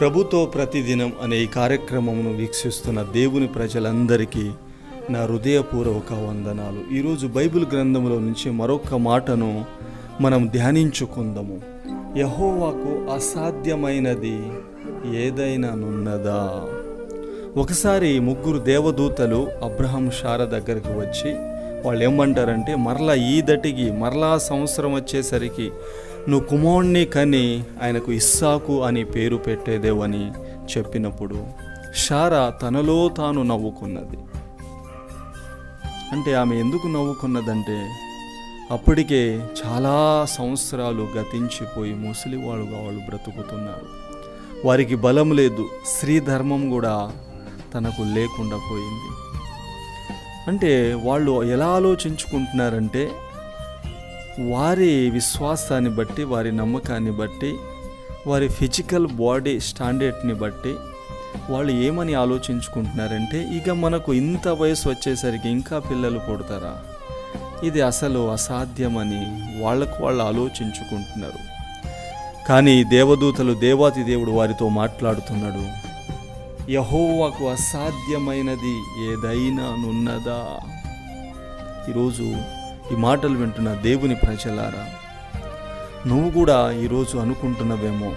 ప్రభుతో ప్రతిదినం అనే ఈ కార్యక్రమమును వీక్షిస్తున్న దేవుని ప్రజలందరికీ నా హృదయపూర్వక వందనాలు. ఈరోజు బైబిల్ గ్రంథంలో నుంచి మరొక మాటను మనం ధ్యానించుకుందాము. యెహోవాకు అసాధ్యమైనది ఏదైనానున్నదా? ఒకసారి ముగ్గురు దేవదూతలు అబ్రహాం శారా దగ్గరికి వచ్చి వాళ్ళు ఏమంటారంటే, మరలా సంవత్సరం వచ్చేసరికి నువ్వు కుమారుణ్ణి కని ఆయనకు ఇస్సాకు అని పేరు పెట్టేదేవని చెప్పినప్పుడు శారా తనలో తాను నవ్వుకున్నది. అంటే ఆమె ఎందుకు నవ్వుకున్నదంటే, అప్పటికే చాలా సంవత్సరాలు గతించిపోయి ముసలివాళ్ళుగా వాళ్ళు బ్రతుకుతున్నారు. వారికి బలం లేదు, స్త్రీ ధర్మం కూడా తనకు లేకుండా పోయింది. అంటే వాళ్ళు ఎలా ఆలోచించుకుంటున్నారంటే, వారి విశ్వాసాన్ని బట్టి, వారి నమ్మకాన్ని బట్టి, వారి ఫిజికల్ బాడీ స్టాండర్డ్ని బట్టి వాళ్ళు ఏమని ఆలోచించుకుంటున్నారంటే, ఇక మనకు ఇంత వయసు వచ్చేసరికి ఇంకా పిల్లలు పుడతారా, ఇది అసలు అసాధ్యమని వాళ్ళు ఆలోచించుకుంటున్నారు. కానీ దేవాతి దేవుడు వారితో మాట్లాడుతున్నాడు. యెహోవాకు అసాధ్యమైనది ఏదైనానున్నదా? ఈరోజు ఈ మాటలు వింటున్న దేవుని ప్రజలారా, నువ్వు కూడా ఈరోజు అనుకుంటున్నవేమో,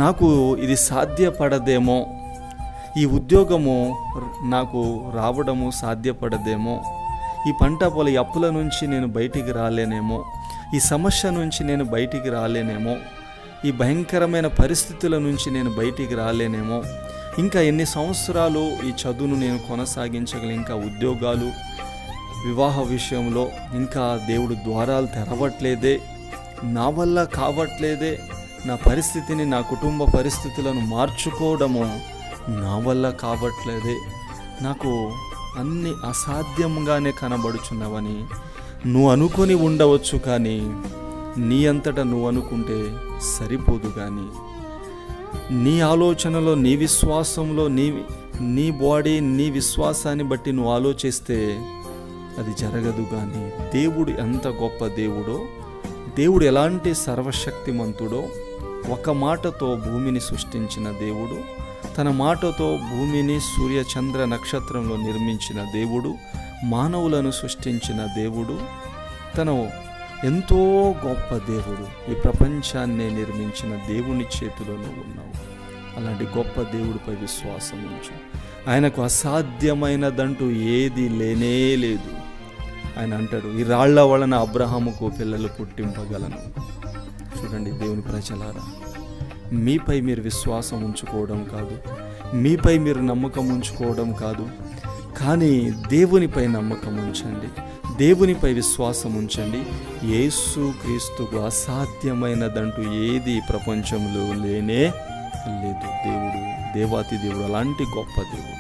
నాకు ఇది సాధ్యపడదేమో, ఈ ఉద్యోగము నాకు రావడము సాధ్యపడదేమో, ఈ పంట పొల అప్పుల నుంచి నేను బయటికి రాలేనేమో, ఈ సమస్య నుంచి నేను బయటికి రాలేనేమో, ఈ భయంకరమైన పరిస్థితుల నుంచి నేను బయటికి రాలేనేమో, ఇంకా ఎన్ని సంవత్సరాలు ఈ చదువును నేను కొనసాగించగలను, ఇంకా ఉద్యోగాలు, వివాహ విషయంలో ఇంకా దేవుడు ద్వారాలు తెరవట్లేదే, నా వల్ల కావట్లేదే, నా పరిస్థితిని, నా కుటుంబ పరిస్థితులను మార్చుకోవడము నా వల్ల కావట్లేదే, నాకు అన్ని అసాధ్యంగానే కనబడుచున్నవని నువ్వు అనుకొని ఉండవచ్చు. కానీ నీ అంతటా నువ్వు అనుకుంటే సరిపోదు. కానీ నీ ఆలోచనలో, నీ విశ్వాసంలో, నీ బాడీ, నీ విశ్వాసాన్ని బట్టి నువ్వు ఆలోచిస్తే అది జరగదు. కానీ దేవుడు ఎంత గొప్ప దేవుడో, దేవుడు ఎలాంటి సర్వశక్తిమంతుడో, ఒక మాటతో భూమిని సృష్టించిన దేవుడు, తన మాటతో భూమిని సూర్యచంద్ర నక్షత్రంలో నిర్మించిన దేవుడు, మానవులను సృష్టించిన దేవుడు, తను ఎంతో గొప్ప దేవుడు. ఈ ప్రపంచాన్నే నిర్మించిన దేవుని చేతిలో నువ్వు ఉన్నావు. అలాంటి గొప్ప దేవుడిపై విశ్వాసం ఉంచు. ఆయనకు అసాధ్యమైనదంటూ ఏది లేనే లేదు. ఆయన అంటాడు, ఈ రాళ్ల వలన అబ్రహాముకు పిల్లలు పుట్టింపగలను. చూడండి దేవుని ప్రజలారా, మీపై మీరు విశ్వాసం ఉంచుకోవడం కాదు, మీపై మీరు నమ్మకం ఉంచుకోవడం కాదు, కానీ దేవునిపై నమ్మకం ఉంచండి, దేవునిపై విశ్వాసం ఉంచండి. యేసు క్రీస్తుకు అసాధ్యమైనదంటూ ఏది ప్రపంచంలో లేనే లేదు. దేవాతి దేవుడు అలాంటి గొప్ప దేవుడు.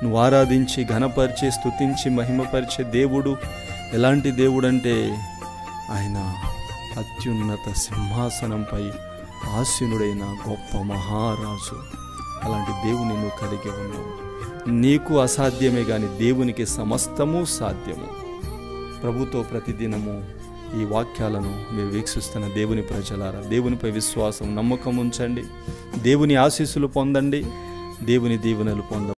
నువ్వు ఆరాధించి, ఘనపరిచే, స్తుతించి, మహిమపరిచే దేవుడు ఎలాంటి దేవుడు అంటే, ఆయన అత్యున్నత సింహాసనంపై ఆసీనుడైన గొప్ప మహారాజు. అలాంటి దేవుని నువ్వు కలిగి ఉన్నావు. నీకు అసాధ్యమే కానీ దేవునికి సమస్తము సాధ్యము. ప్రభుతో ప్రతిదినము ఈ వాక్యాలను మీరు వీక్షిస్తున్న దేవుని ప్రజలారా, దేవునిపై విశ్వాసం, నమ్మకం ఉంచండి. దేవుని ఆశీస్సులు పొందండి, దేవుని దీవెనలు పొందండి.